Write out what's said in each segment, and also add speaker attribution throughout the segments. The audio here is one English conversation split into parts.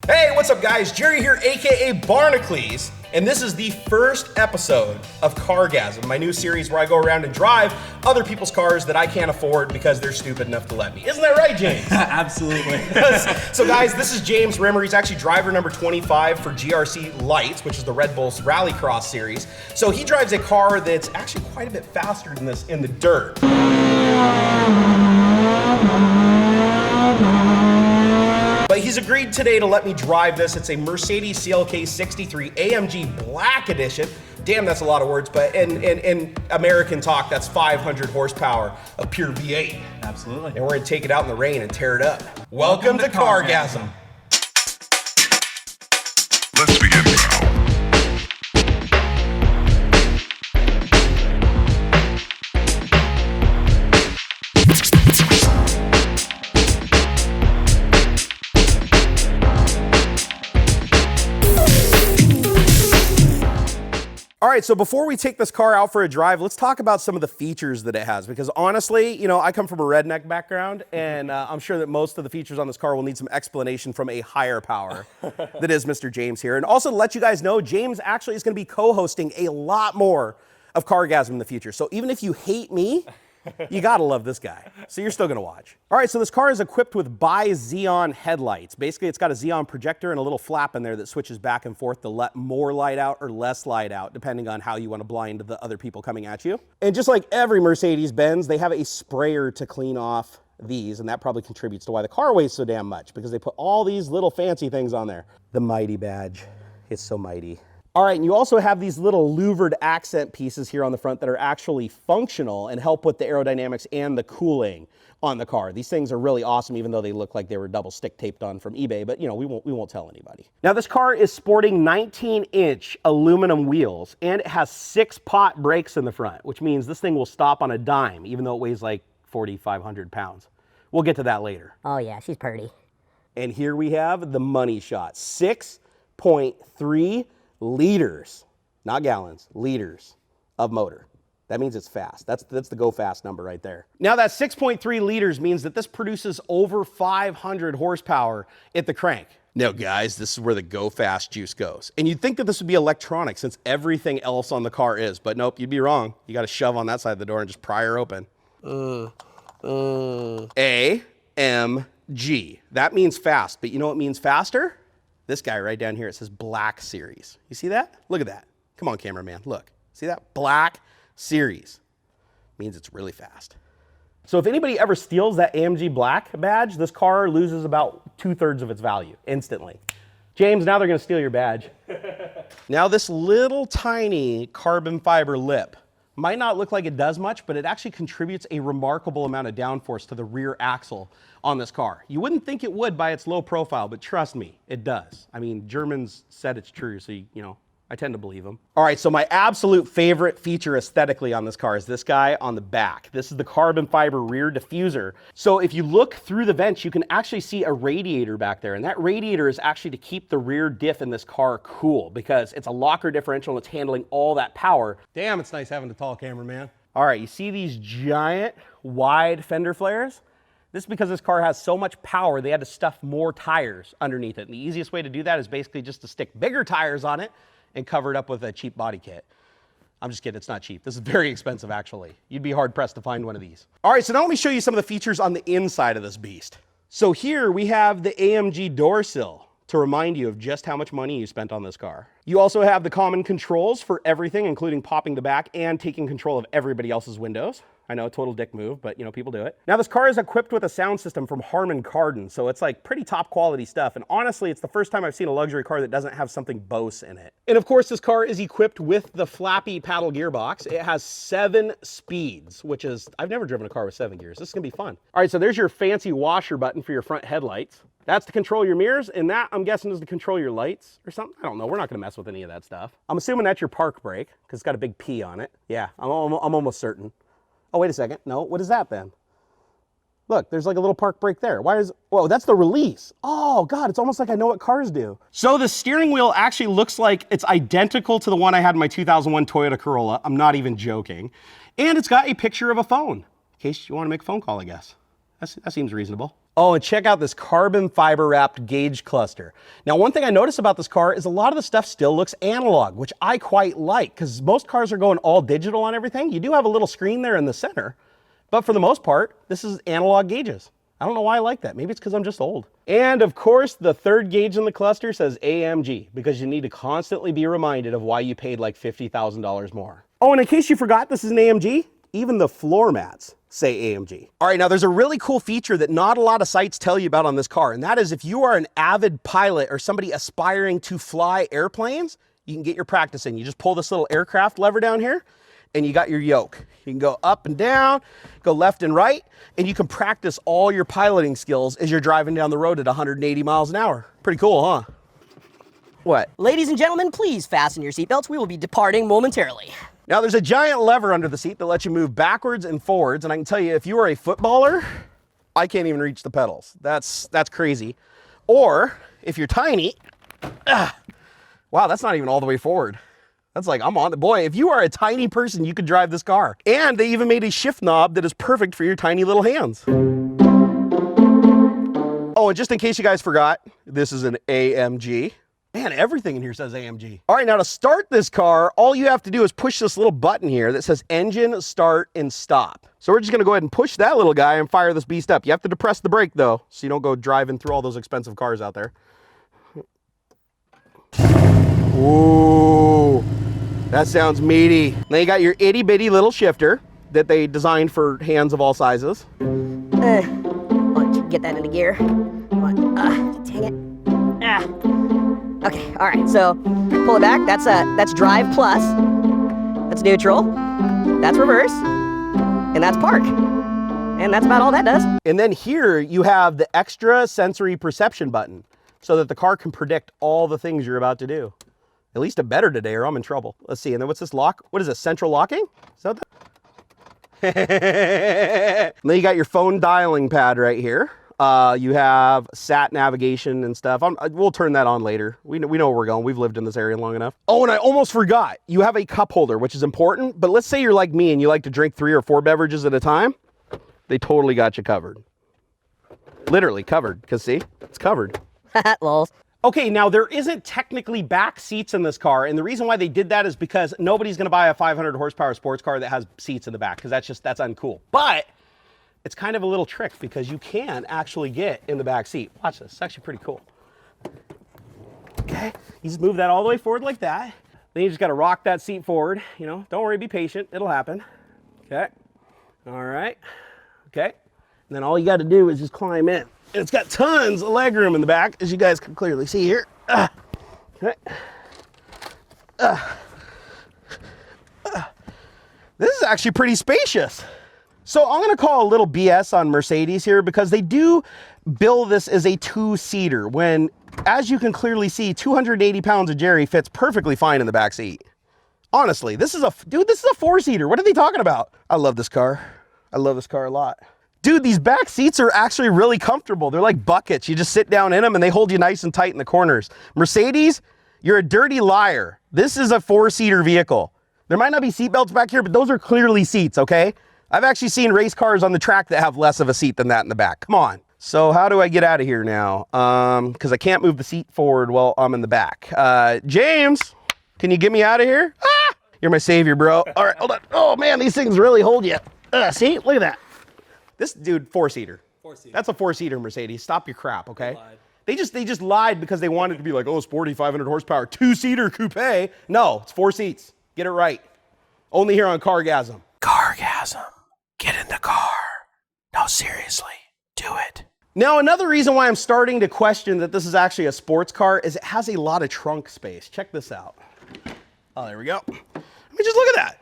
Speaker 1: Hey, what's up guys? Jerry here, aka Barnacles, and this is the first episode of Cargasm, my new series where I go around and drive other people's cars that I can't afford because they're stupid enough to let me. Isn't that right, James?
Speaker 2: Absolutely.
Speaker 1: So guys, this is James Rimmer. He's actually driver number 25 for GRC Lites, which is the Redbull Rallycross series. So he drives a car that's actually quite a bit faster than this in the dirt. But he's agreed today to let me drive this. It's a Mercedes CLK 63 AMG Black Edition. Damn, that's a lot of words, but in American talk, that's 500 horsepower of pure V8.
Speaker 2: Absolutely.
Speaker 1: And we're gonna take it out in the rain and tear it up. Welcome to Cargasm.
Speaker 3: Let's begin now.
Speaker 1: All right, so before we take this car out for a drive, let's talk about some of the features that it has, because honestly, you know, I come from a redneck background, and I'm sure that most of the features on this car will need some explanation from a higher power that is Mr. James here. And also to let you guys know, James actually is going to be co-hosting a lot more of Cargasm in the future. So even if you hate me, you gotta love this guy. So you're still gonna watch. All right, so this car is equipped with bi-xenon headlights. Basically, it's got a xenon projector and a little flap in there that switches back and forth to let more light out or less light out, depending on how you want to blind the other people coming at you. And just like every Mercedes-Benz, they have a sprayer to clean off these, and that probably contributes to why the car weighs so damn much, because they put all these little fancy things on there. The mighty badge, it's so mighty. All right, and you also have these little louvered accent pieces here on the front that are actually functional and help with the aerodynamics and the cooling on the car. These things are really awesome, even though they look like they were double stick taped on from eBay, but you know, we won't tell anybody. Now this car is sporting 19-inch aluminum wheels, and it has 6-pot brakes in the front, which means this thing will stop on a dime, even though it weighs like 4,500 pounds. We'll get to that later.
Speaker 4: Oh yeah, she's pretty.
Speaker 1: And here we have the money shot, 6.3 liters, not gallons, liters of motor. That means it's fast. That's the go fast number right there. Now that 6.3 liters means that this produces over 500 horsepower at the crank. Now guys, this is where the go fast juice goes. And you'd think that this would be electronic since everything else on the car is, but nope, you'd be wrong. You got to shove on that side of the door and just pry her open. AMG. That means fast, but you know what means faster? This guy right down here, it says Black Series. You see that? Look at that. Come on, cameraman, look. See that? Black Series. Means it's really fast. So if anybody ever steals that AMG Black badge, this car loses about 2/3 of its value instantly. James, now they're gonna steal your badge. Now this little tiny carbon fiber lip might not look like it does much, but it actually contributes a remarkable amount of downforce to the rear axle on this car. You wouldn't think it would by its low profile, but trust me, it does. I mean, Germans said it's true, so you know, I tend to believe them. All right, so my absolute favorite feature aesthetically on this car is this guy on the back. This is the carbon fiber rear diffuser. So if you look through the vents, you can actually see a radiator back there, and that radiator is actually to keep the rear diff in this car cool, because it's a locker differential and it's handling all that power. Damn, it's nice having a tall cameraman. All right, you see these giant wide fender flares? This is because this car has so much power, they had to stuff more tires underneath it. And the easiest way to do that is basically just to stick bigger tires on it and cover it up with a cheap body kit. I'm just kidding, it's not cheap. This is very expensive, actually. You'd be hard pressed to find one of these. All right, so now let me show you some of the features on the inside of this beast. So here we have the AMG door sill to remind you of just how much money you spent on this car. You also have the common controls for everything, including popping the back and taking control of everybody else's windows. I know, a total dick move, but you know, people do it. Now this car is equipped with a sound system from Harman Kardon, so it's like pretty top quality stuff. And honestly, it's the first time I've seen a luxury car that doesn't have something Bose in it. And of course, this car is equipped with the flappy paddle gearbox. It has 7 speeds, which is, I've never driven a car with 7 gears. This is gonna be fun. All right, so there's your fancy washer button for your front headlights. That's to control your mirrors, and that, I'm guessing, is to control your lights or something. I don't know, we're not gonna mess with any of that stuff. I'm assuming that's your park brake, because it's got a big P on it. Yeah, I'm almost certain. Oh, wait a second. No, what is that then? Look, there's like a little park brake there. Why is, whoa, that's the release. Oh God, it's almost like I know what cars do. So the steering wheel actually looks like it's identical to the one I had in my 2001 Toyota Corolla. I'm not even joking. And it's got a picture of a phone, in case you want to make a phone call, I guess. That seems reasonable. Oh, and check out this carbon fiber wrapped gauge cluster. Now, one thing I noticed about this car is a lot of the stuff still looks analog, which I quite like, because most cars are going all digital on everything. You do have a little screen there in the center, but for the most part, this is analog gauges. I don't know why I like that. Maybe it's because I'm just old. And of course, the third gauge in the cluster says AMG, because you need to constantly be reminded of why you paid like $50,000 more. Oh, and in case you forgot, this is an AMG, even the floor mats say AMG. All right, now there's a really cool feature that not a lot of sites tell you about on this car, and that is if you are an avid pilot or somebody aspiring to fly airplanes, you can get your practice in. You just pull this little aircraft lever down here, and you got your yoke. You can go up and down, go left and right, and you can practice all your piloting skills as you're driving down the road at 180 miles an hour. Pretty cool, huh? What?
Speaker 2: Ladies and gentlemen, please fasten your seatbelts. We will be departing momentarily.
Speaker 1: Now there's a giant lever under the seat that lets you move backwards and forwards, and I can tell you, if you are a footballer, I can't even reach the pedals. That's crazy. Or if you're tiny, wow, that's not even all the way forward. That's like, I'm on the, boy, if you are a tiny person, you could drive this car. And they even made a shift knob that is perfect for your tiny little hands. Oh, and just in case you guys forgot, this is an AMG. Man, everything in here says AMG. All right, now to start this car, all you have to do is push this little button here that says engine, start, and stop. So we're just gonna go ahead and push that little guy and fire this beast up. You have to depress the brake though, so you don't go driving through all those expensive cars out there. Ooh, that sounds meaty. Now you got your itty bitty little shifter that they designed for hands of all sizes.
Speaker 2: Get that into gear. Dang it. Okay, all right, so pull it back. That's drive plus. That's neutral. That's reverse. And that's park. And that's about all that does.
Speaker 1: And then here you have the extra sensory perception button so that the car can predict all the things you're about to do. At least it better today or I'm in trouble. Let's see, and then what's this lock? What is this, central locking? Is that and then you got your phone dialing pad right here. You have sat navigation and stuff. We'll turn that on later. We know where we're going. We've lived in this area long enough. Oh, and I almost forgot. You have a cup holder, which is important. But let's say you're like me and you like to drink 3 or 4 beverages at a time. They totally got you covered. Literally covered, because see, it's covered.
Speaker 2: Lols.
Speaker 1: Okay, now there isn't technically back seats in this car, and the reason why they did that is because nobody's gonna buy a 500 horsepower sports car that has seats in the back, because that's uncool. But it's kind of a little trick because you can actually get in the back seat. Watch this, it's actually pretty cool. Okay, you just move that all the way forward like that. Then you just gotta rock that seat forward. You know, don't worry, be patient, it'll happen. Okay, all right, okay. And then all you gotta do is just climb in. And it's got tons of leg room in the back, as you guys can clearly see here. Okay. This is actually pretty spacious. So I'm gonna call a little BS on Mercedes here because they do bill this as a 2-seater when, as you can clearly see, 280 pounds of Jerry fits perfectly fine in the back seat. Honestly, this is a 4-seater. What are they talking about? I love this car. I love this car a lot. Dude, these back seats are actually really comfortable. They're like buckets. You just sit down in them and they hold you nice and tight in the corners. Mercedes, you're a dirty liar. This is a 4-seater vehicle. There might not be seat belts back here, but those are clearly seats, okay? I've actually seen race cars on the track that have less of a seat than that in the back. Come on. So how do I get out of here now? Because I can't move the seat forward while I'm in the back. James, can you get me out of here? Ah! You're my savior, bro. All right, hold on. Oh man, these things really hold you. See, look at that. This dude, 4-seater. 4-seater. That's a 4-seater Mercedes. Stop your crap, okay? They just lied because they wanted to be like, oh, sporty, 500 horsepower, 2-seater coupe. No, it's 4 seats. Get it right. Only here on Cargasm. Cargasm. Get in the car. No, seriously, do it. Now, another reason why I'm starting to question that this is actually a sports car is it has a lot of trunk space. Check this out. Oh, there we go. I mean, just look at that.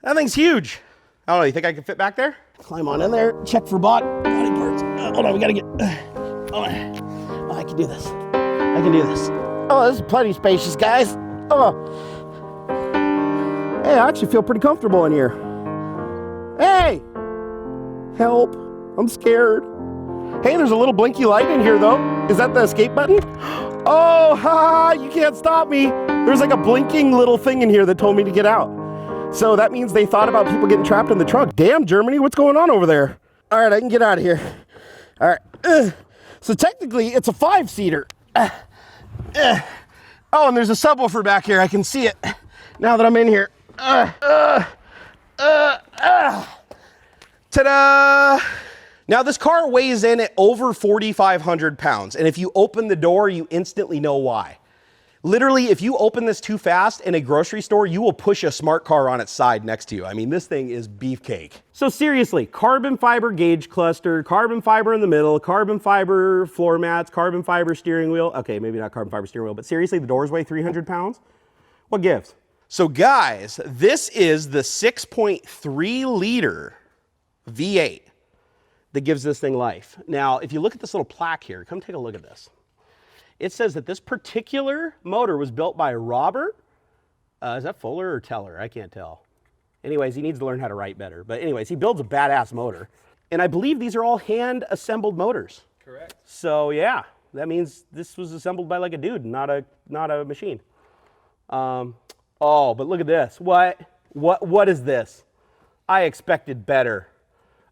Speaker 1: That thing's huge. I don't know, you think I can fit back there? Climb on in there, check for body parts. Hold on, we gotta get, oh, I can do this. I can do this. Oh, this is plenty spacious, guys. Oh. Hey, I actually feel pretty comfortable in here. Hey! Help, I'm scared. Hey, there's a little blinky light in here though. Is that the escape button? Oh, ha, you can't stop me. There's like a blinking little thing in here that told me to get out. So that means they thought about people getting trapped in the trunk. Damn, Germany, what's going on over there? All right, I can get out of here. All right. So technically, it's a 5-seater. Oh, and there's a subwoofer back here. I can see it now that I'm in here. Ta-da! Now this car weighs in at over 4,500 pounds, and if you open the door, you instantly know why. Literally, if you open this too fast in a grocery store, you will push a smart car on its side next to you. I mean, this thing is beefcake. So seriously, carbon fiber gauge cluster, carbon fiber in the middle, carbon fiber floor mats, carbon fiber steering wheel. Okay, maybe not carbon fiber steering wheel, but seriously, the doors weigh 300 pounds? What gives? So guys, this is the 6.3 liter V8 that gives this thing life. Now, if you look at this little plaque here, come take a look at this. It says that this particular motor was built by Robert. Is that Fuller or Teller? I can't tell. Anyways, he needs to learn how to write better. But anyways, he builds a badass motor. And I believe these are all hand-assembled motors. Correct. So yeah, that means this was assembled by like a dude, not a machine. Oh, but look at this. What is this? I expected better.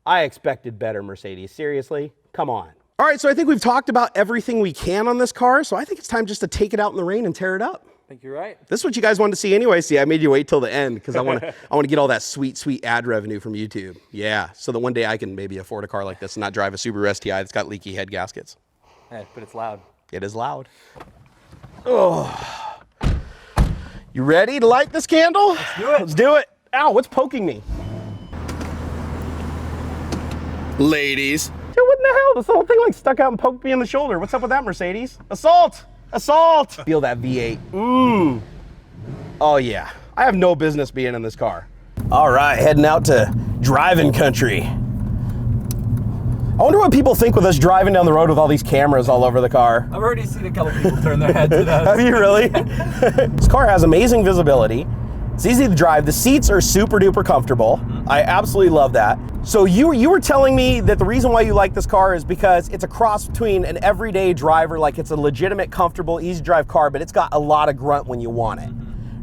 Speaker 1: I expected better, Mercedes. Seriously? Come on. All right, so I think we've talked about everything we can on this car, so I think it's time just to take it out in the rain and tear it up.
Speaker 4: I think you're right.
Speaker 1: This is what you guys wanted to see anyway. See, I made you wait till the end because I want to get all that sweet, sweet ad revenue from YouTube. Yeah, so that one day I can maybe afford a car like this and not drive a Subaru STI that's got leaky head gaskets.
Speaker 4: Hey, but it's loud.
Speaker 1: It is loud. Oh. You ready to light this candle?
Speaker 4: Let's do it.
Speaker 1: Let's do it. Ow, what's poking me? Ladies. Dude, what in the hell? This whole thing like stuck out and poked me in the shoulder. What's up with that, Mercedes? Assault! Assault! Feel that V8. Oh yeah. I have no business being in this car. All right, heading out to driving country. I wonder what people think with us driving down the road with all these cameras all over the car.
Speaker 4: I've already seen a couple people turn their heads at us.
Speaker 1: Have you really? This car has amazing visibility. It's easy to drive. The seats are super duper comfortable. I absolutely love that. So you were telling me that the reason why you like this car is because it's a cross between an everyday driver, like it's a legitimate, comfortable, easy to drive car, but it's got a lot of grunt when you want it,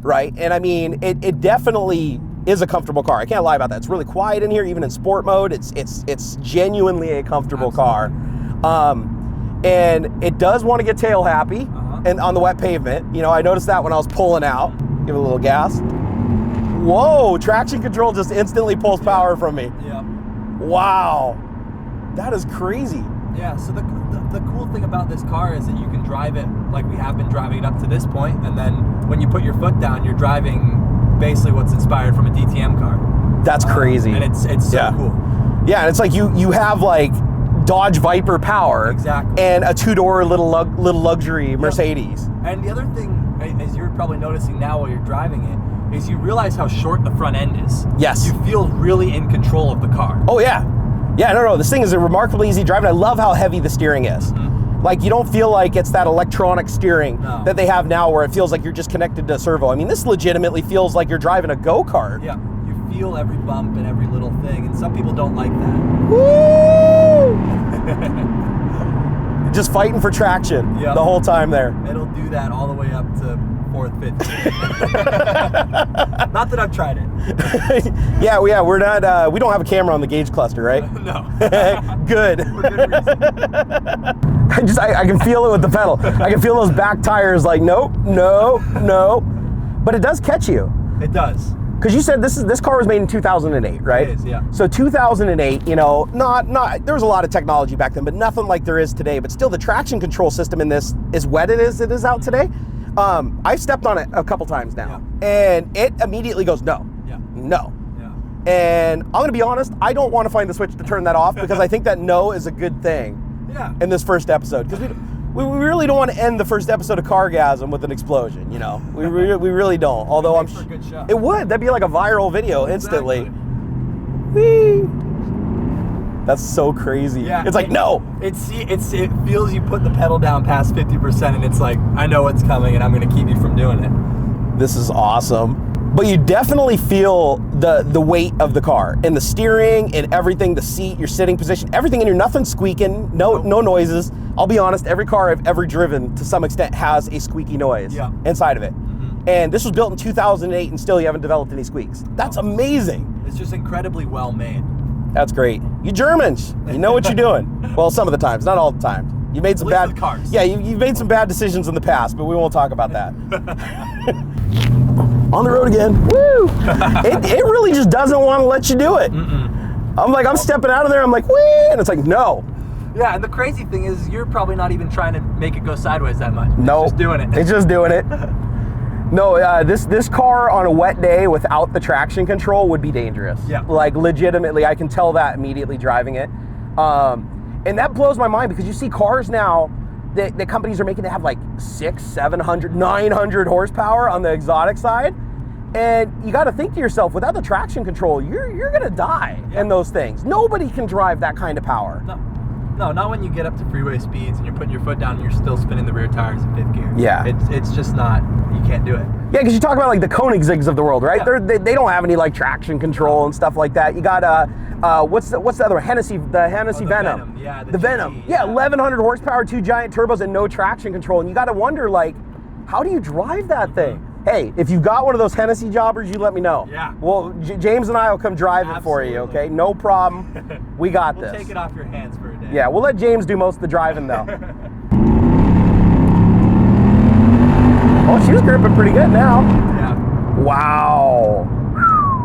Speaker 1: right? And I mean, it definitely is a comfortable car. I can't lie about that. It's really quiet in here, even in sport mode. It's genuinely a comfortable car. And it does want to get tail happy and on the wet pavement. You know, I noticed that when I was pulling out. Give it a little gas. Whoa, traction control just instantly pulls power from me.
Speaker 4: Yeah.
Speaker 1: Wow, that is crazy.
Speaker 4: Yeah, so the cool thing about this car is that you can drive it like we have been driving it up to this point, and then when you put your foot down, you're driving basically what's inspired from a DTM car.
Speaker 1: That's crazy.
Speaker 4: And it's so cool.
Speaker 1: Yeah, and it's like you have like Dodge Viper power.
Speaker 4: Exactly.
Speaker 1: And a two-door little luxury Mercedes.
Speaker 4: And the other thing, as you're probably noticing now while you're driving it, is you realize how short the front end is.
Speaker 1: Yes.
Speaker 4: You feel really in control of the car.
Speaker 1: Oh yeah. Yeah, no, this thing is a remarkably easy drive, and I love how heavy the steering is. Like, you don't feel like it's that electronic steering that they have now where it feels like you're just connected to a servo. I mean, this legitimately feels like you're driving a go-kart.
Speaker 4: Yeah, you feel every bump and every little thing, and some people don't like that.
Speaker 1: Woo! Just fighting for traction the whole time there.
Speaker 4: It'll do that all the way up to 4th, 5th. Not that I've tried it.
Speaker 1: yeah, we're not. We don't have a camera on the gauge cluster, right?
Speaker 4: No.
Speaker 1: Good.
Speaker 4: For good reason.
Speaker 1: I can feel it with the pedal. I can feel those back tires like nope, no. But it does catch you.
Speaker 4: It does.
Speaker 1: Because you said this car was made in 2008, right?
Speaker 4: It is, yeah.
Speaker 1: So 2008, you know, not there was a lot of technology back then, but nothing like there is today. But still, the traction control system in this is wet as it is out today. I've stepped on it a couple times now, and it immediately goes no. And I'm gonna be honest, I don't want to find the switch to turn that off because I think that no is a good thing in this first episode, because we really don't want to end the first episode of Cargasm with an explosion, you know. We really don't. Although I'm
Speaker 4: for a good shot.
Speaker 1: It would. That'd be like a viral video instantly.
Speaker 4: Exactly.
Speaker 1: Whee! That's so crazy.
Speaker 4: Yeah,
Speaker 1: it's like no.
Speaker 4: It feels you put the pedal down past 50%, and it's like, I know what's coming, and I'm going to keep you from doing it.
Speaker 1: This is awesome. But you definitely feel the weight of the car and the steering and everything, the seat, your sitting position, everything in here. Nothing squeaking, no noises. I'll be honest, every car I've ever driven to some extent has a squeaky noise inside of it. And this was built in 2008, and still you haven't developed any squeaks. That's amazing.
Speaker 4: It's just incredibly well made.
Speaker 1: That's great. You Germans, you know what you're doing. Well, some of the times, not all the times. You made some bad
Speaker 4: cars.
Speaker 1: Yeah, you've made some bad decisions in the past, but we won't talk about that. On the road again. Woo! It really just doesn't want to let you do it. I'm stepping out of there. I'm like, whee! And it's like, no.
Speaker 4: Yeah, and the crazy thing is, you're probably not even trying to make it go sideways that much.
Speaker 1: No,
Speaker 4: it's just doing it.
Speaker 1: It's just doing it. No, this car on a wet day without the traction control would be dangerous.
Speaker 4: Yeah.
Speaker 1: Like legitimately, I can tell that immediately driving it. And that blows my mind because you see cars now that companies are making that have like 600, 700, 900 horsepower on the exotic side. And you got to think to yourself, without the traction control, you're gonna die in those things. Nobody can drive that kind of power.
Speaker 4: No, not when you get up to freeway speeds and you're putting your foot down and you're still spinning the rear tires in fifth gear.
Speaker 1: Yeah.
Speaker 4: It's just not, you can't do it.
Speaker 1: Yeah, because you talk about like the Koenigseggs of the world, right?
Speaker 4: Yeah.
Speaker 1: They don't have any like traction control and stuff like that. You got what's the other one? Hennessy Venom.
Speaker 4: Yeah,
Speaker 1: the Venom.
Speaker 4: GT,
Speaker 1: Yeah, 1100 horsepower, 2 giant turbos and no traction control. And you got to wonder like, how do you drive that thing? Hey, if you've got one of those Hennessy jobbers, you let me know.
Speaker 4: Yeah.
Speaker 1: Well, James and I will come drive it for you, okay? No problem. We got
Speaker 4: We'll
Speaker 1: this.
Speaker 4: take it off your hands for a day.
Speaker 1: Yeah, we'll let James do most of the driving though. Oh, she's gripping pretty good now.
Speaker 4: Yeah.
Speaker 1: Wow.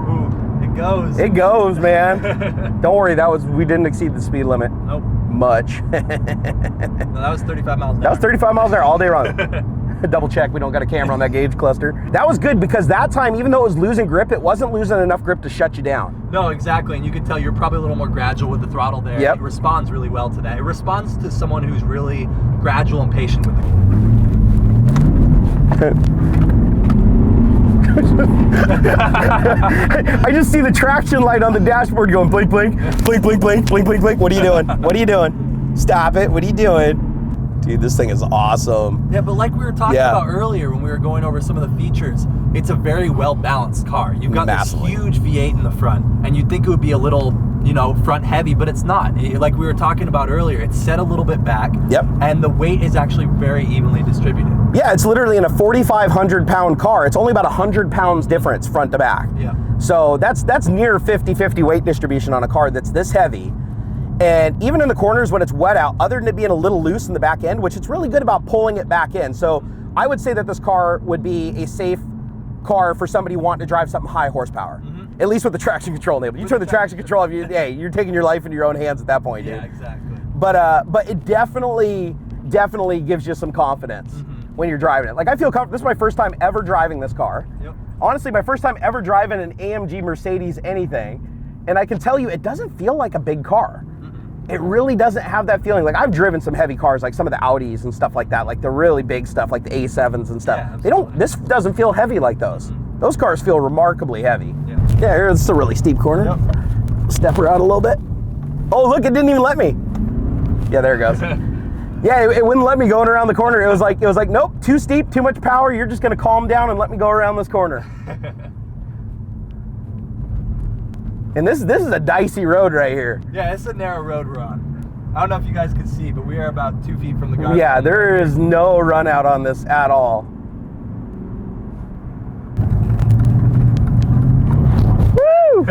Speaker 4: Ooh, it goes.
Speaker 1: It goes, man. Don't worry, we didn't exceed the speed limit.
Speaker 4: Nope.
Speaker 1: Much.
Speaker 4: No, that was 35 miles an hour.
Speaker 1: That was 35 miles an hour all day long. Double check, we don't got a camera on that gauge cluster. That was good because that time, even though it was losing grip, it wasn't losing enough grip to shut you down.
Speaker 4: No, exactly, and you can tell you're probably a little more gradual with the throttle there.
Speaker 1: Yep.
Speaker 4: It responds really well to that. It responds to someone who's really gradual and patient with it.
Speaker 1: I just see the traction light on the dashboard going blink, blink, blink, blink, blink, blink, blink, blink. What are you doing? What are you doing? Stop it. What are you doing? Dude, this thing is awesome.
Speaker 4: Yeah, but like we were talking about earlier when we were going over some of the features, it's a very well-balanced car. You've got
Speaker 1: Massively.
Speaker 4: this huge V8 in the front, and you'd think it would be a little, front heavy, but it's not. Like we were talking about earlier, it's set a little bit back.
Speaker 1: Yep.
Speaker 4: And the weight is actually very evenly distributed.
Speaker 1: Yeah, it's literally in a 4,500 pound car. It's only about 100 pounds difference front to back.
Speaker 4: Yeah.
Speaker 1: So that's near 50-50 weight distribution on a car that's this heavy. And even in the corners when it's wet out, other than it being a little loose in the back end, which it's really good about pulling it back in. So I would say that this car would be a safe car for somebody wanting to drive something high horsepower. At least with the traction control enabled. You turn the traction control off, you're taking your life into your own hands at that point, dude.
Speaker 4: Yeah, exactly.
Speaker 1: But it definitely gives you some confidence when you're driving it. Like I feel comfortable. This is my first time ever driving this car.
Speaker 4: Yep.
Speaker 1: Honestly, my first time ever driving an AMG Mercedes anything. And I can tell you, it doesn't feel like a big car. It really doesn't have that feeling. Like I've driven some heavy cars, like some of the Audis and stuff like that, like the really big stuff, like the A7s and stuff.
Speaker 4: Yeah,
Speaker 1: this doesn't feel heavy like those. Those cars feel remarkably heavy.
Speaker 4: Yeah.
Speaker 1: Yeah, here's a really steep corner.
Speaker 4: Yep.
Speaker 1: Step her out a little bit. Oh, look, it didn't even let me. Yeah, there it goes. Yeah, it wouldn't let me going around the corner. It was like, nope, too steep, too much power. You're just gonna calm down and let me go around this corner. And this is a dicey road right here.
Speaker 4: Yeah, it's a narrow road we're on. I don't know if you guys can see, but we are about 2 feet from the guardrail.
Speaker 1: Yeah, there is no run out on this at all. Woo!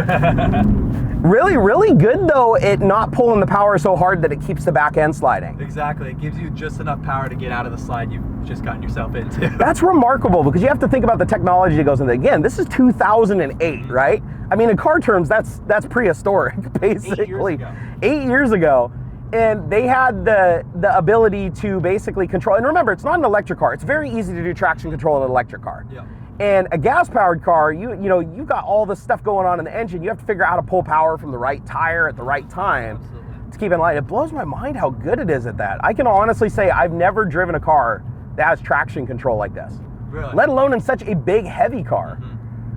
Speaker 1: Really, really good though it not pulling the power so hard that it keeps the back end sliding.
Speaker 4: Exactly, it gives you just enough power to get out of the slide you've just gotten yourself into.
Speaker 1: That's remarkable because you have to think about the technology that goes into it. Again, this is 2008, right? I mean, in car terms, that's prehistoric, basically. 8 years ago. And they had the ability to basically control, and remember, it's not an electric car. It's very easy to do traction control in an electric car.
Speaker 4: Yeah.
Speaker 1: And a gas-powered car, you've got all this stuff going on in the engine. You have to figure out how to pull power from the right tire at the right time.
Speaker 4: Absolutely.
Speaker 1: To keep in line. It blows my mind how good it is at that. I can honestly say I've never driven a car that has traction control like this.
Speaker 4: Really?
Speaker 1: Let alone in such a big, heavy car.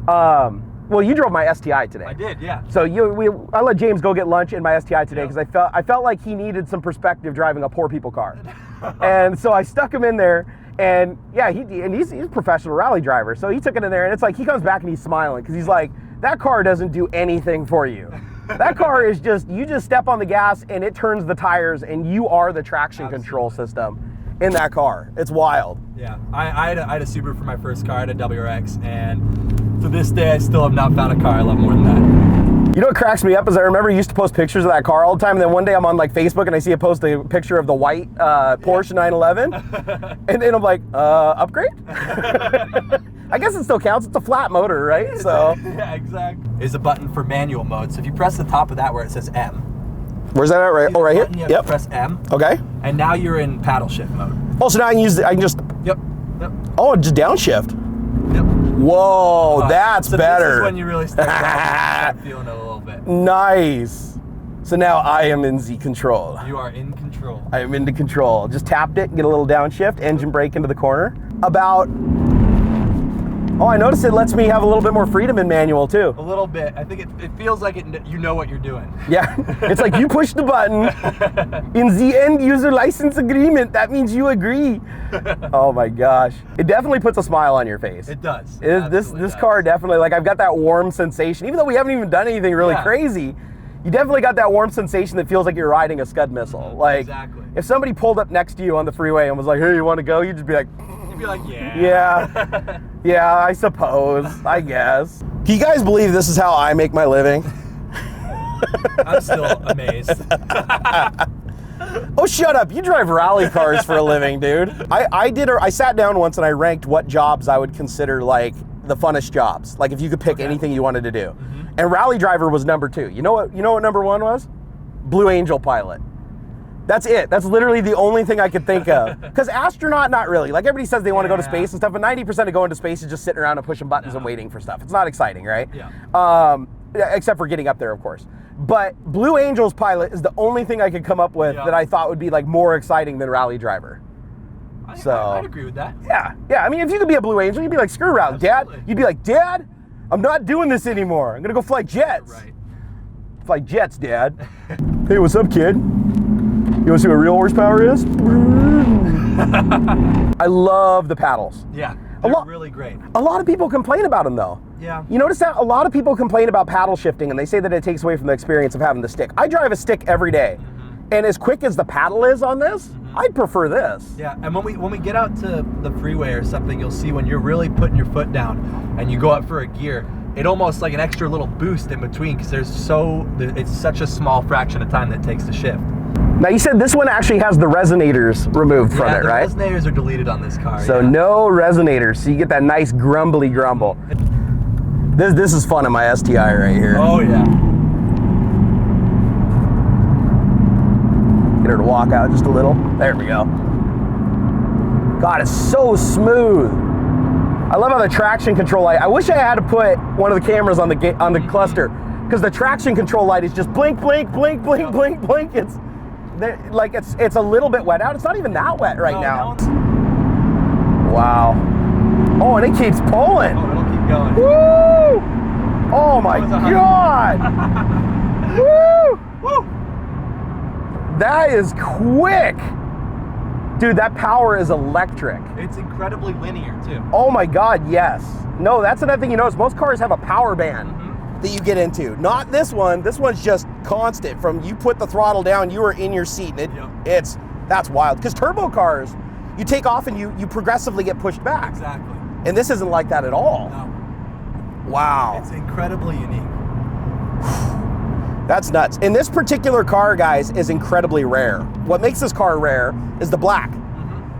Speaker 1: Well, you drove my STI today.
Speaker 4: I did, yeah.
Speaker 1: So I let James go get lunch in my STI today because I felt like he needed some perspective driving a poor people car, and so I stuck him in there. And yeah, he's a professional rally driver, so he took it in there, and it's like he comes back and he's smiling because he's like, that car doesn't do anything for you. That car is you just step on the gas and it turns the tires, and you are the traction control system in that car. It's wild.
Speaker 4: Yeah, I had a Subaru for my first car. I had a WRX, and to this day, I still have not found a car I love more than that.
Speaker 1: You know what cracks me up is I remember you used to post pictures of that car all the time, and then one day I'm on like Facebook and I see a post a picture of the white Porsche 911, and then I'm like, upgrade? I guess it still counts. It's a flat motor, right? So
Speaker 4: yeah, exactly. There's a button for manual mode. So if you press the top of that where it says M.
Speaker 1: Where's that at? Right? Oh, right here.
Speaker 4: You have to press M.
Speaker 1: Okay.
Speaker 4: And now you're in paddle shift mode.
Speaker 1: Oh, so now I can use I can just.
Speaker 4: Yep.
Speaker 1: Oh, just downshift.
Speaker 4: Yep.
Speaker 1: Whoa, that's
Speaker 4: so
Speaker 1: better.
Speaker 4: This is when you really start feeling it a little bit.
Speaker 1: Nice. So now I am in Z control.
Speaker 4: You are in control.
Speaker 1: I am into control. Just tapped it, get a little downshift, engine brake into the corner. Oh, I noticed it lets me have a little bit more freedom in manual too.
Speaker 4: A little bit. I think it feels like you know what you're doing.
Speaker 1: Yeah, it's like you push the button in the end user license agreement. That means you agree. Oh my gosh. It definitely puts a smile on your face.
Speaker 4: It does.
Speaker 1: This car definitely, like I've got that warm sensation. Even though we haven't even done anything really crazy, you definitely got that warm sensation that feels like you're riding a Scud missile. Like
Speaker 4: exactly.
Speaker 1: If somebody pulled up next to you on the freeway and was like, hey, you want to go? You'd just be like,
Speaker 4: be like,
Speaker 1: yeah. Yeah, I suppose, I guess. Can you guys believe this is how I make my living?
Speaker 4: I'm still amazed.
Speaker 1: Oh, shut up. You drive rally cars for a living, dude. I sat down once and I ranked what jobs I would consider like the funnest jobs. Like if you could pick anything you wanted to do. And rally driver was number 2. You know what number 1 was? Blue Angel pilot. That's it. That's literally the only thing I could think of. Because astronaut, not really. Like everybody says they want to go to space and stuff, but 90% of going to space is just sitting around and pushing buttons and waiting for stuff. It's not exciting, right?
Speaker 4: Yeah.
Speaker 1: Except for getting up there, of course. But Blue Angel's pilot is the only thing I could come up with that I thought would be like more exciting than rally driver.
Speaker 4: I'd agree with that.
Speaker 1: Yeah. Yeah. I mean, if you could be a Blue Angel, you'd be like, screw rally,
Speaker 4: Absolutely.
Speaker 1: Dad. You'd be like, Dad, I'm not doing this anymore. I'm gonna go fly jets.
Speaker 4: Right.
Speaker 1: Fly jets, Dad. Hey, what's up, kid? You want to see what real horsepower is? I love the paddles.
Speaker 4: Yeah, they're really great.
Speaker 1: A lot of people complain about them, though.
Speaker 4: Yeah.
Speaker 1: You notice that a lot of people complain about paddle shifting, and they say that it takes away from the experience of having the stick. I drive a stick every day, and as quick as the paddle is on this, I'd prefer this.
Speaker 4: Yeah, and when we get out to the freeway or something, you'll see when you're really putting your foot down and you go up for a gear, it almost like an extra little boost in between because it's such a small fraction of time that it takes to shift.
Speaker 1: Now you said this one actually has the resonators removed from it, right?
Speaker 4: The resonators are deleted on this car.
Speaker 1: So no resonators, so you get that nice grumbly grumble. This is fun in my STI right here.
Speaker 4: Oh yeah.
Speaker 1: Get her to walk out just a little. There we go. God, it's so smooth. I love how the traction control light. I wish I had to put one of the cameras on the cluster, because the traction control light is just blink, blink, blink, blink, blink, blink. It's a little bit wet out. It's not even that wet right now. Wow. Oh, and it keeps pulling.
Speaker 4: Oh, it'll keep going.
Speaker 1: Woo! Oh my God! Woo!
Speaker 4: Woo!
Speaker 1: That is quick. Dude, that power is electric.
Speaker 4: It's incredibly linear too.
Speaker 1: Oh my God, yes. No, that's another thing you notice. Most cars have a power band that you get into. Not this one. This one's just constant. From you put the throttle down, you are in your seat. And that's wild. Because turbo cars, you take off and you progressively get pushed back.
Speaker 4: Exactly.
Speaker 1: And this isn't like that at all.
Speaker 4: No.
Speaker 1: Wow.
Speaker 4: It's incredibly unique.
Speaker 1: That's nuts. And this particular car, guys, is incredibly rare. What makes this car rare is the black.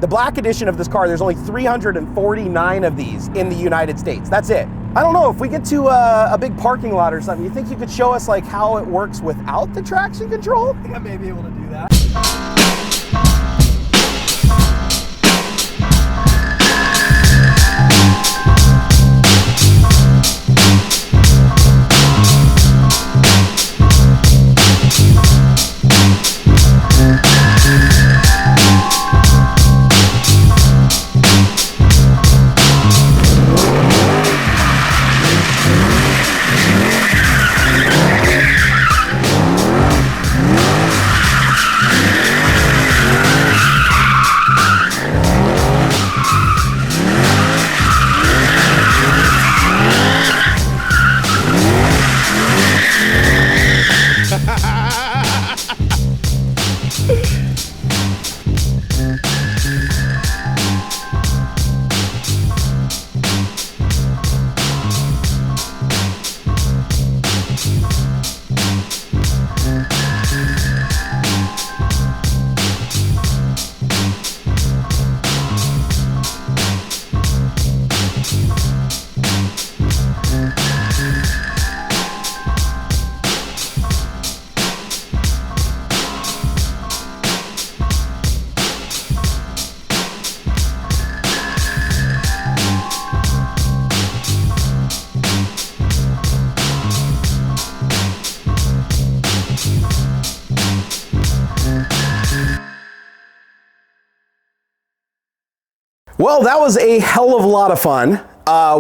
Speaker 1: The black edition of this car, there's only 349 of these in the United States. That's it. I don't know, if we get to a big parking lot or something, you think you could show us like how it works without the traction control?
Speaker 4: I think I may be able to do that.
Speaker 1: Well, that was a hell of a lot of fun.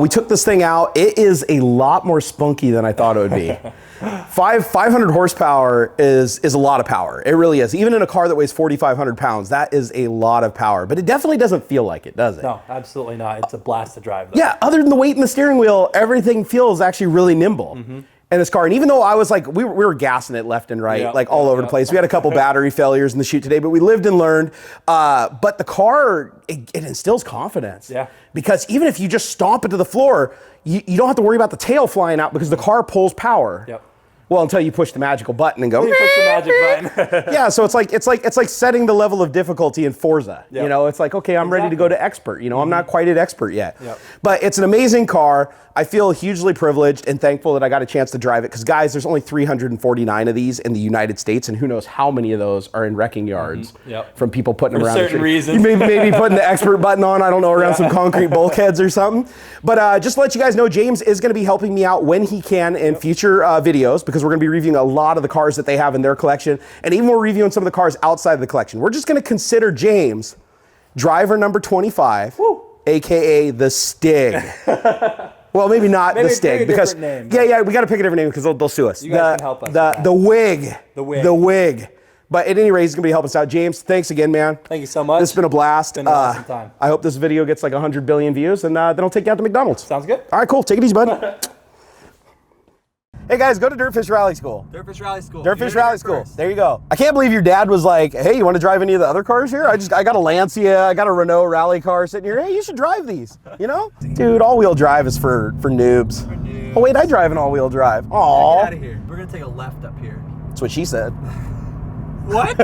Speaker 1: We took this thing out. It is a lot more spunky than I thought it would be. 500 horsepower is a lot of power. It really is. Even in a car that weighs 4,500 pounds, that is a lot of power. But it definitely doesn't feel like it, does it?
Speaker 4: No, absolutely not. It's a blast to drive, though.
Speaker 1: Yeah, other than the weight in the steering wheel, everything feels actually really nimble. In this car, and even though I was like, we were gassing it left and right, like all over the place. We had a couple battery failures in the shoot today, but we lived and learned. But the car, it instills confidence.
Speaker 4: Yeah.
Speaker 1: Because even if you just stomp it to the floor, you don't have to worry about the tail flying out because the car pulls power.
Speaker 4: Yep.
Speaker 1: Well, until you push the magical button and go.
Speaker 4: You push the magic button.
Speaker 1: Yeah, so it's like setting the level of difficulty in Forza.
Speaker 4: Yep.
Speaker 1: You know, it's like, okay, I'm ready to go to expert. You know, I'm not quite at expert yet.
Speaker 4: Yep.
Speaker 1: But it's an amazing car. I feel hugely privileged and thankful that I got a chance to drive it because, guys, there's only 349 of these in the United States, and who knows how many of those are in wrecking yards from people putting them around.
Speaker 4: For certain reasons.
Speaker 1: You maybe putting the expert button on, I don't know, around some concrete bulkheads or something. But just to let you guys know, James is going to be helping me out when he can in future videos because we're going to be reviewing a lot of the cars that they have in their collection, and even we're reviewing some of the cars outside of the collection. We're just going to consider James driver number 25, aka the STIG. Well, maybe not the STIG because we got to pick a different name because they'll sue us.
Speaker 4: You guys can help us.
Speaker 1: The wig.
Speaker 4: The wig.
Speaker 1: But at any rate, he's going to be helping us out. James, thanks again, man.
Speaker 4: Thank you so much.
Speaker 1: This has been a blast.
Speaker 4: It's been an awesome time.
Speaker 1: I hope this video gets like 100 billion views, and then I'll take you out to McDonald's.
Speaker 4: Sounds good.
Speaker 1: All right, cool. Take it easy, bud. Hey guys, go to DirtFish Rally School.
Speaker 4: DirtFish Rally School.
Speaker 1: DirtFish Rally School. There you go. I can't believe your dad was like, hey, you want to drive any of the other cars here? I got a Lancia, I got a Renault rally car sitting here. Hey, you should drive these, you know? Dude, all-wheel drive is for noobs. Oh wait, I drive an all-wheel drive. Aww.
Speaker 4: Get out of here. We're gonna take a left up here.
Speaker 1: That's what she said.
Speaker 4: What?